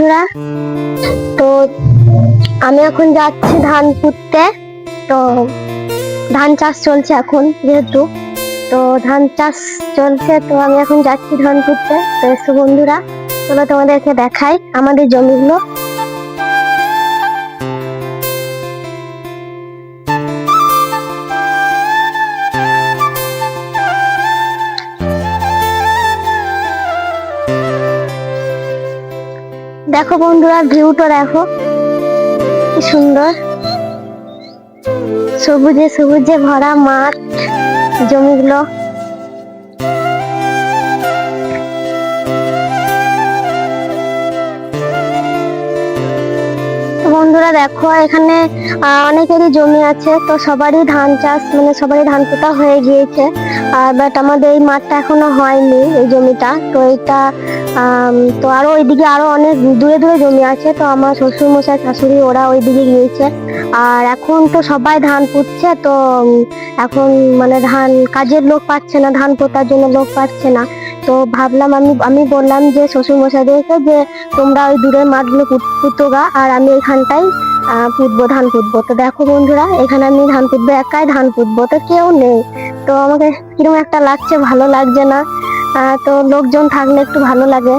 বন্ধুরা, তো আমি এখন যাচ্ছি ধান পুঁততে। তো ধান চাষ চলছে এখন, যেহেতু তো ধান চাষ চলছে, তো আমি এখন যাচ্ছি ধান পুঁততে। তো এসো বন্ধুরা, চলো তোমাদেরকে দেখাই আমাদের জমিগুলো। দেখো বন্ধুরা, ভিউটা দেখো কি সুন্দর, সবুজে সবুজে ভরা মাঠ, জমিগুলো। বন্ধুরা দেখো, এখানে অনেকেরই জমি আছে, তো সবারই ধান চাষ মানে সবারই ধান পোতা হয়ে গিয়েছে। বাট আমাদের এই মাঠটা এখনো হয়নি, এই জমিটা। তো এটা তো আরো ওইদিকে আরো অনেক দূরে দূরে জমি আছে। তো আমার শ্বশুর মশাই শাশুড়ি ওরা ওইদিকে গিয়েছে। আর এখন তো সবাই ধান পুঁতছে। তো এখন মানে ধান কাজের লোক পাচ্ছে না, ধান পোতার জন্য লোক পাচ্ছে না। তো ভাবলাম, আমি বললাম যে শ্বশুর মশাইদেরকে যে তোমরা ওই দূরের মাঠগুলো পুঁতো গা, আর আমি এখানটাই পুঁতবো, ধান পুঁতবো। তো দেখো বন্ধুরা, এখানে আমি ধান পুঁতবো, একাই ধান পুঁতবো, তো কেউ নেই। তো আমাকে কিরকম একটা লাগছে, ভালো লাগছে না। তো লোকজন থাকলে একটু ভালো লাগে।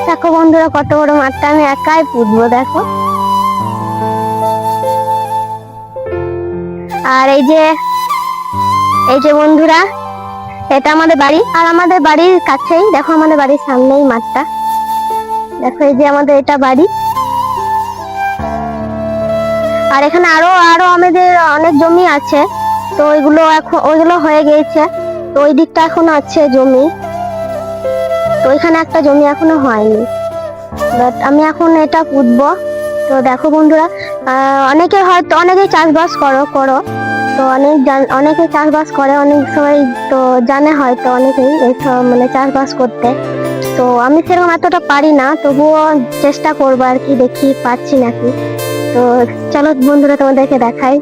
দেখো বন্ধুরা, কত বড় মাঠটা আমি একাই পুঁতবো, দেখো। আর এই যে বন্ধুরা, এটা আমাদের বাড়ি, আর আমাদের বাড়ির কাছেই দেখো, আমাদের বাড়ির সামনেই মাঠটা। দেখো, এই যে আমাদের এটা বাড়ি। আর এখানে আরো আরো আমাদের অনেক জমি আছে। তো ওইগুলো হয়ে গিয়েছে। তো ওই দিকটা এখনো আছে জমি। তো ওইখানে একটা জমি এখনো হয়নি, বাট আমি এখন এটা পুঁতবো। তো দেখো বন্ধুরা, অনেকেই চাষবাস করো। তো অনেকে চাষবাস করে, অনেক সময় তো জানে হয়তো অনেকেই এইসব মানে চাষবাস করতে। তো আমি সেরকম এতটা পারি না, তবুও চেষ্টা করবো আর কি, দেখি পাচ্ছি নাকি। তো চলো বন্ধুরা, তোমাদেরকে দেখাই।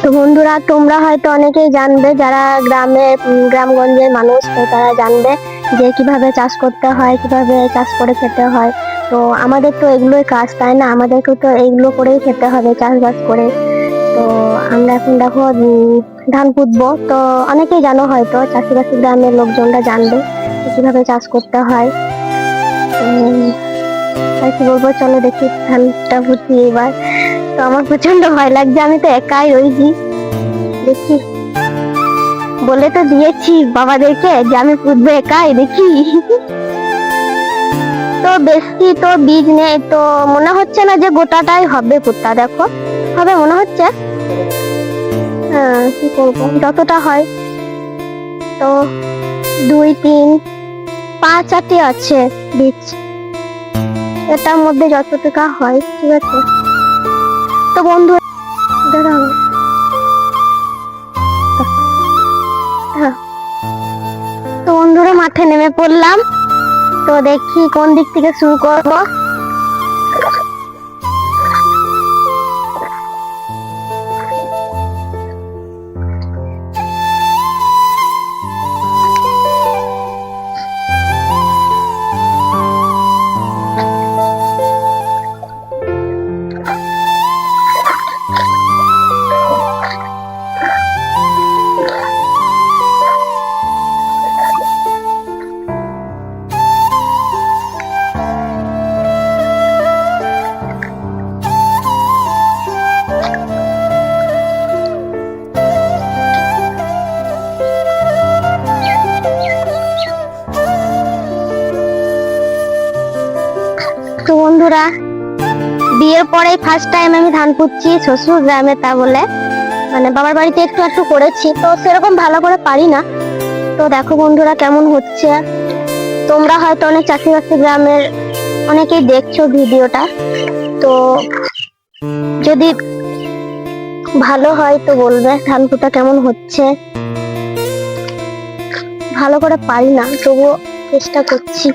তো বন্ধুরা, তোমরা হয়তো অনেকেই জানবে, যারা গ্রামগঞ্জের মানুষ, তো তারা জানবে যে কিভাবে চাষ করতে হয়, কিভাবে চাষ করে খেতে হয়। তো আমাদের তো এগুলোই কাজ, তাই না? আমাদেরকে তো এইগুলো করেই খেতে হবে, চাষবাস করে। তো আমরা এখন দেখো ধান পুঁতবো। তো অনেকেই জানো হয়তো, চাষিবাসী গ্রামের লোকজনরা জানবে কিভাবে চাষ করতে হয়। আর কি বলবো, চলো দেখি ধানটা পুঁতি এবার। তো আমার প্রচন্ড ভয় লাগছে, আমি তো একাই রয়েছি। দেখি, বলে তো দিয়েছি বাবাদেরকে যে আমি পুঁতবো একাই, দেখি। তো বেশি তো বীজ নেই, তো মনে হচ্ছে না যে গোটাটাই হবে পুঁতা। দেখো, হবে মনে হচ্ছে। হ্যাঁ, কি করবো, যতটা হয়। তো 2, 3, 5, 8টি আছে বীজ, এটার মধ্যে যতটুকু হয়, ঠিক আছে। তো বন্ধু, তো বন্ধুরা, মাঠে নেমে পড়লাম। তো দেখি কোন দিক থেকে শুরু করব। তো বন্ধুরা, বিয়ের পরে ফার্স্ট টাইম আমি ধান পুঁতছি শ্বশুর গ্রামে, তা বলে মানে বাবার বাড়িতে একটু একটু করেছি, তো সেরকম ভালো করে পারি না। তো দেখো বন্ধুরা, কেমন হচ্ছে। তোমরা হয়তো অনেক চাষিবাসী গ্রামের অনেকেই দেখছো ভিডিওটা। তো যদি ভালো হয় তো বলবে ধান পোঁতা কেমন হচ্ছে। ভালো করে পারি না, তবুও চেষ্টা করছি।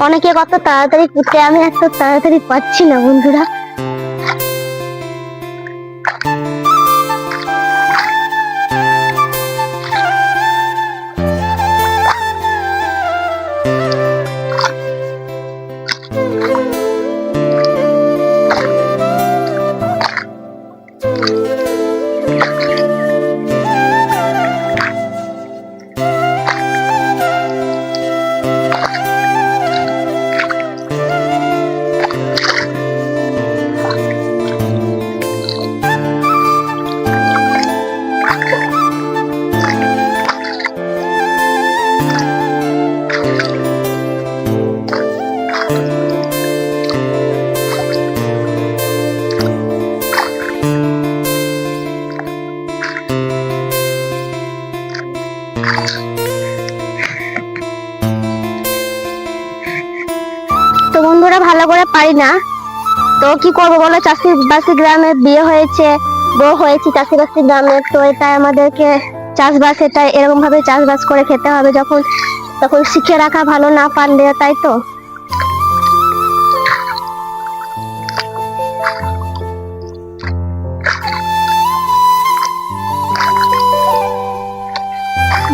অনেকে কত তাড়াতাড়ি পুঁতে, আমি এত তাড়াতাড়ি পাচ্ছি না বন্ধুরা। তো বন্ধুরা ভালো করে পারি না, তো কি করবো বলো, চাষিবাসী গ্রামে বিয়ে হয়েছে, বউ হয়েছে চাষিবাসী গ্রামে, তো এটা আমাদেরকে চাষবাস, এটা এরকম ভাবে চাষবাস করে খেতে হবে, যখন তখন শিখে রাখা ভালো, না পারলে, তাই তো।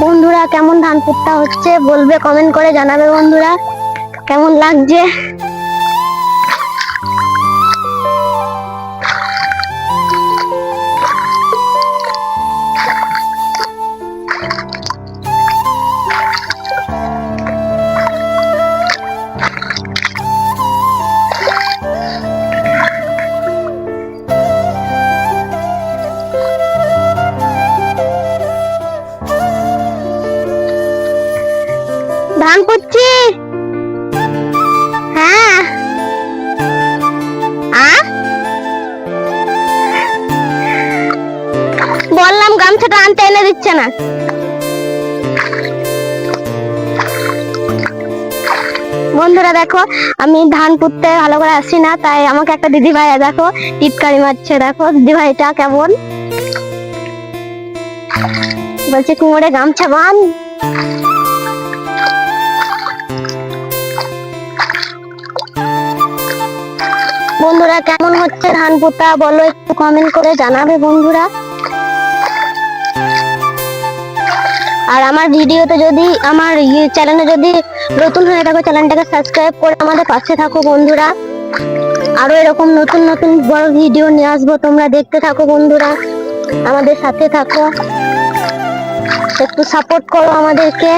বন্ধুরা কেমন ধান পুঁতা হচ্ছে বলবে, কমেন্ট করে জানাবে বন্ধুরা কেমন লাগছে। ধান পুঁতছি। হ্যাঁ বললাম, গামছাটা আনতে এনে দিচ্ছে না। বন্ধুরা দেখো, আমি ধান পুঁততে ভালো করে আসি না, তাই আমাকে একটা দিদি ভাই দেখো টিটকারি মারছে। দেখো দিদি ভাইটা কেমন, বলছে কুমোরে গামছা বান। বন্ধুরা কেমন হচ্ছে ধান পোঁতা বলো, একটু কমেন্ট করে জানাবে বন্ধুরা। আর আমার ভিডিওতে যদি, আমার চ্যানেলে যদি নতুন হয়ে থাকো, চ্যানেলটাকে সাবস্ক্রাইব করে আমাদের পাশে থাকো বন্ধুরা। আরো এরকম নতুন নতুন বড় ভিডিও নিয়ে আসবো, তোমরা দেখতে থাকো বন্ধুরা, আমাদের সাথে থাকো, একটু সাপোর্ট করো আমাদেরকে।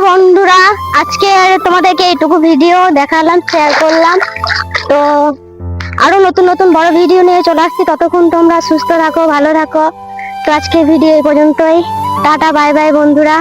বন্ধুরা আজকে তোমাদেরকে এইটুকু ভিডিও দেখালাম, শেয়ার করলাম। তো আরো নতুন নতুন বড় ভিডিও নিয়ে চলে আসছি, ততক্ষণ তোমরা সুস্থ থাকো, ভালো থাকো। তো আজকে ভিডিও এই পর্যন্তই, টাটা বাই বাই বন্ধুরা।